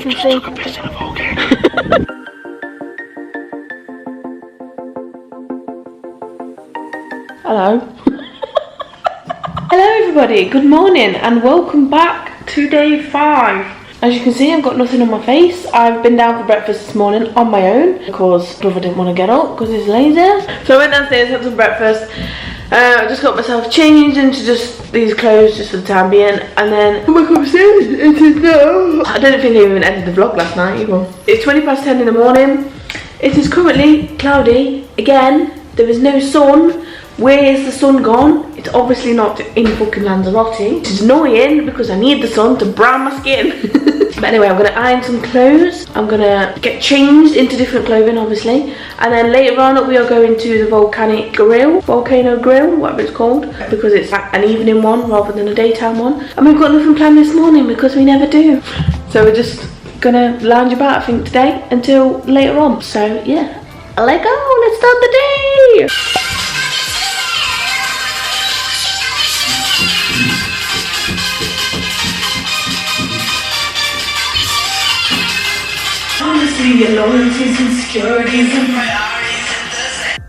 you can see. Hello. Hello everybody, good morning and welcome back to day 5. As you can see, I've got nothing on my face. I've been down for breakfast this morning on my own because brother didn't want to get up because he's lazy. So I went downstairs, had some breakfast. I just got myself changed into just these clothes just for the time being, and then come back upstairs into no. I don't think I even ended the vlog last night either. It's 20 past 10 in the morning. It is currently cloudy again. There is no sun. Where is the sun gone? It's obviously not in fucking Lanzarote. It's annoying because I need the sun to brown my skin. But anyway, I'm gonna iron some clothes. I'm gonna get changed into different clothing, obviously. And then later on, we are going to the Volcano Grill, whatever it's called, because it's like an evening one rather than a daytime one. And we've got nothing planned this morning because we never do. So we're just gonna lounge about, I think, today until later on. So yeah, let's go. Let's start the day. Honestly, your loyalties, insecurities, and priorities are the same.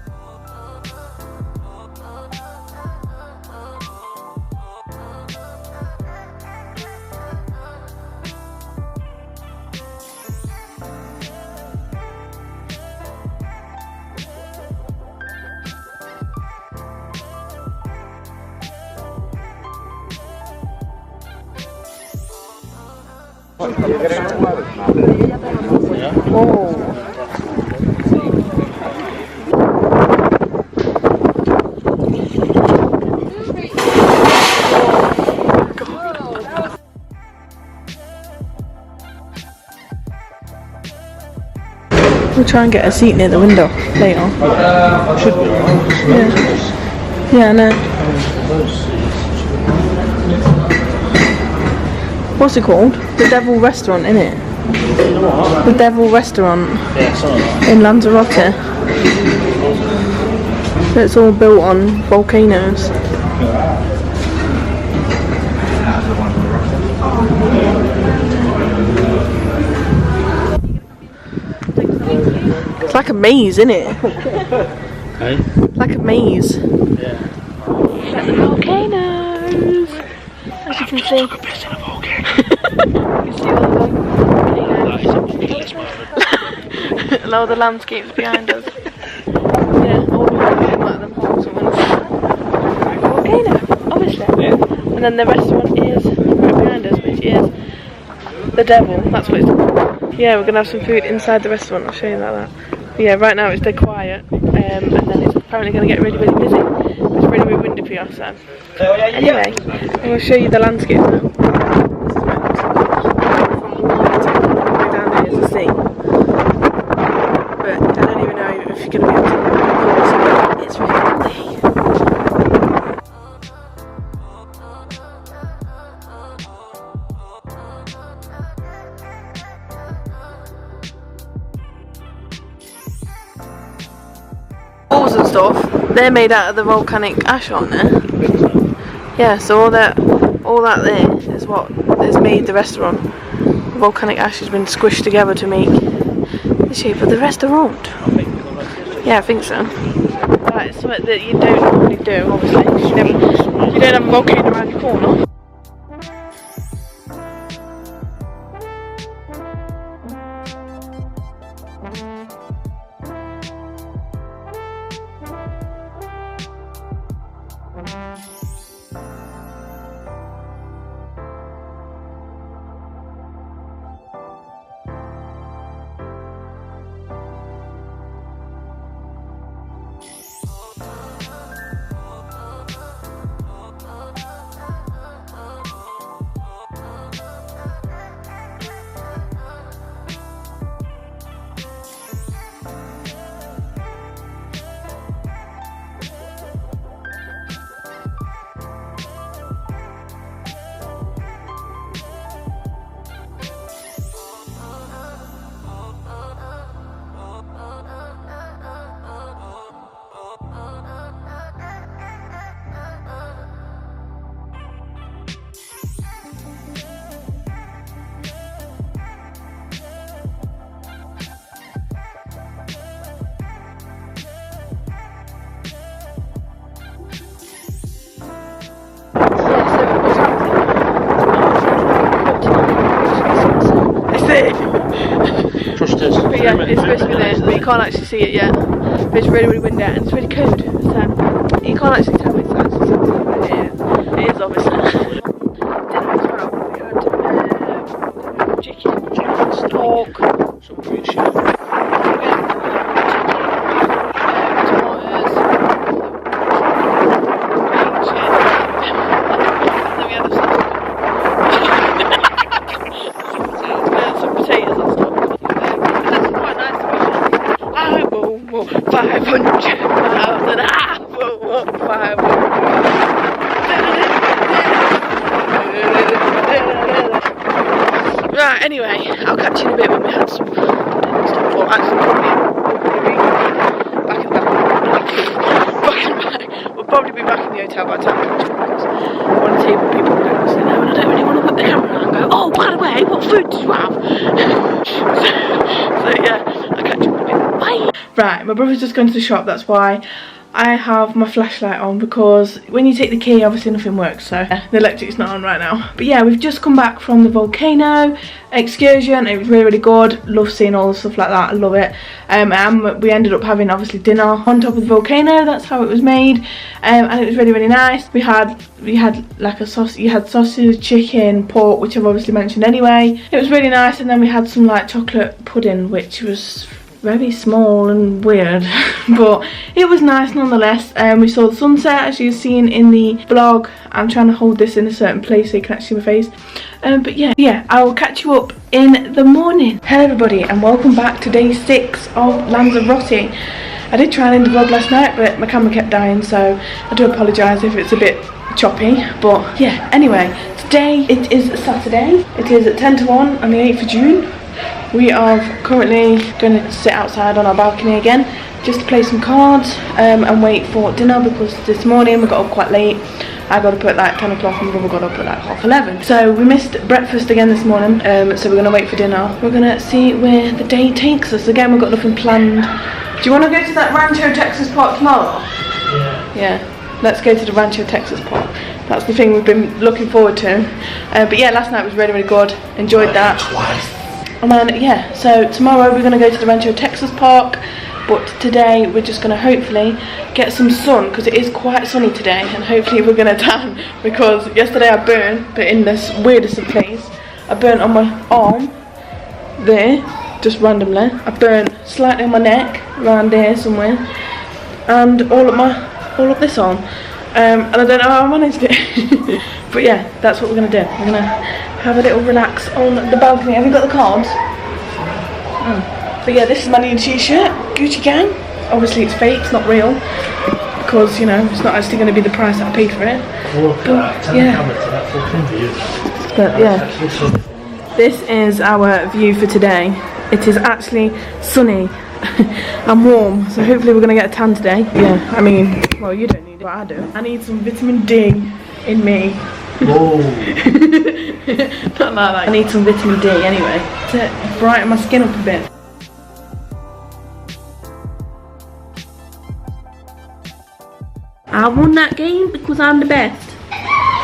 We'll try and get a seat near the window later. Yeah, I know. What's it called? The Devil Restaurant, innit? The Devil Restaurant in Lanzarote. It's all built on volcanoes. It's like a maze, isn't it? Hey? Like a maze. Yeah. Like the volcanoes. As you can see. You can see all the volcanoes. And all the landscapes behind us. Yeah, all the way like them holes and volcano, obviously. Yeah. And then the restaurant is right behind us, which is the Devil. That's what it's called. Yeah, we're gonna have some food inside the restaurant. I'll show you that. But yeah, right now it's dead quiet, and then it's apparently gonna get really, really busy. It's really, really windy for you, so. Anyway, I'm gonna show you the landscape now. This is what it looks like. From all the way down there is the sea. But I don't even know if you're gonna be able to. It's really windy. Walls and stuff, they're made out of the volcanic ash, aren't they? Yeah, so all that there is what has made the restaurant. The volcanic ash has been squished together to make the shape of the restaurant. Yeah, I think so. Right, it's something that you don't normally do, obviously, because you don't have a volcano around your corner. supposed to be there, but you can't actually see it yet. But it's really, really windy and it's really cold. So you can't actually tell it's actually Saturday, but it is. It is obviously. Dinner as well. We had chicken, pork, some green shit. Right, anyway, I'll catch you in a bit when we had some stuff. Well, actually, we'll probably be back in the hotel by the time we catch up, because I want to see what people are going to say now, and I don't really want to put the camera on and go, oh, by the way, what food did you have? So yeah, I'll catch you in a bit. Bye! Right, my brother's just gone to the shop, that's why I have my flashlight on, because when you take the key, obviously nothing works, so the electric's not on right now. But yeah, we've just come back from the Volcano excursion. It was really, really good. Love seeing all the stuff like that. I love it. And we ended up having obviously dinner on top of the volcano. That's how it was made, and it was really, really nice. We had like a sauce. You had sausage, chicken, pork, which I've obviously mentioned anyway. It was really nice, and then we had some like chocolate pudding, which was very small and weird, but it was nice nonetheless. We saw the sunset, as you've seen in the vlog. I'm trying to hold this in a certain place so you can actually see my face. But yeah, I will catch you up in the morning. Hello everybody, and welcome back to day 6 of Lanzarote. I did try and end the vlog last night, but my camera kept dying, so I do apologise if it's a bit choppy. But yeah, anyway, today it is Saturday. It is at 10 to 1 on the 8th of June. We are currently going to sit outside on our balcony again, just to play some cards and wait for dinner, because this morning we got up quite late. I got up at like 10 o'clock and my brother got up at like 11:30. So we missed breakfast again this morning, so we're going to wait for dinner. We're going to see where the day takes us. Again, we've got nothing planned. Do you want to go to that Rancho Texas Park tomorrow? Yeah, let's go to the Rancho Texas Park. That's the thing we've been looking forward to. But yeah, last night was really, really good. Enjoyed that. And then yeah, so tomorrow we're going to go to the Rancho Texas Park, but today we're just going to hopefully get some sun, because it is quite sunny today, and hopefully we're going to tan, because yesterday I burned, but in this weirdest of place. I burnt on my arm there, just randomly. I burnt slightly on my neck, around there somewhere, and all of this arm. And I don't know how I managed it. But yeah, that's what we're going to do. We're going to have a little relax on the balcony. Have you got the cards? But yeah, this is my new t-shirt, Gucci Gang. Obviously it's fake, it's not real, because, you know, it's not actually going to be the price that I paid for it. But yeah, this is our view for today. It is actually sunny and warm, so hopefully we're going to get a tan today. Yeah, I mean, well, you don't need it, but I do. I need some vitamin D in me. Oh. Not like that. I need some vitamin D anyway to brighten my skin up a bit. I won that game because I'm the best.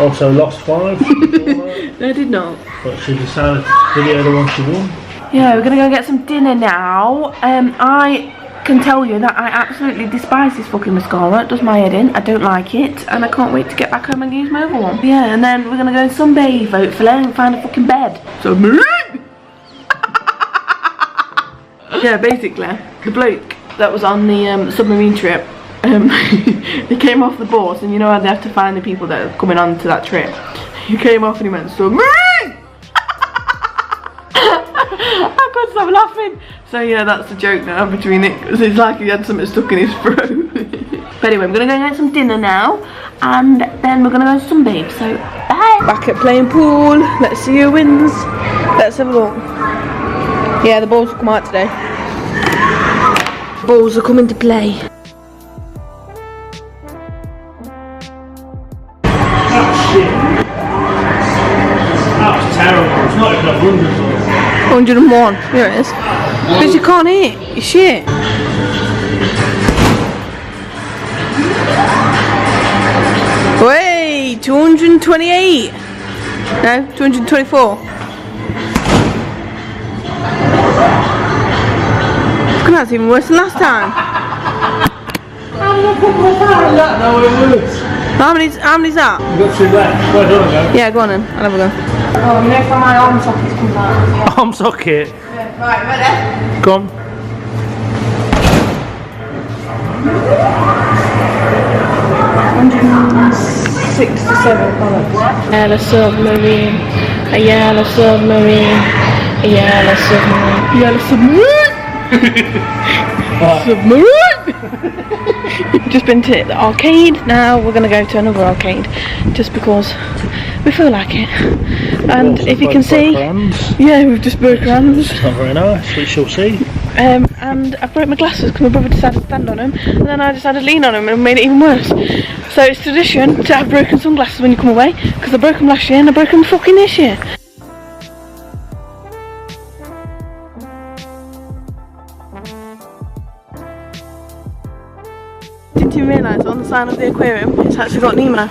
Also lost 5. No, I did not. But she decided to video the one she won. Yeah, we're gonna go get some dinner now. I can tell you that I absolutely despise this fucking mascara. It does my head in. I don't like it, and I can't wait to get back home and use my other one. Yeah, and then we're gonna go sunbathe, hopefully, and find a fucking bed. So yeah, basically, the bloke that was on the submarine trip, he came off the bus, and you know how they have to find the people that are coming on to that trip. He came off and he went, submarine! I couldn't stop laughing. So yeah, that's the joke now between it, because it's like he had something stuck in his throat. But anyway, I'm gonna go get some dinner now, and then we're gonna go sunbathe. So bye. Back at playing pool. Let's see who wins. Let's have a look. Yeah, the balls will come out today. Balls are coming to play. That's terrible. It's not even 101. Here it is. Because you can't eat. You shit. Wait, 228. No, 224. Fucking That's even worse than last time. How did I put my power in that? No, it works. How many's that? You've got 2 left. Where do I go? Yeah, go on then. I'll have a go. Oh, you know from my arm sockets comes out. Arm socket. Yeah. Right, ready? Go on. Yellow submarine, a yellow submarine, a yellow submarine, yellow submarine, submarine. Just been to the arcade. Now we're gonna go to another arcade, just because we feel like it. And if you can see, yeah, we've just broke hands. It's not very nice. We shall see. And I broke my glasses because my brother decided to stand on them, and then I decided to lean on them, and it made it even worse. So it's tradition to have broken sunglasses when you come away, because I broke them last year and I broke them fucking this year. Didn't you realise on the sign of the aquarium it's actually got Nemo?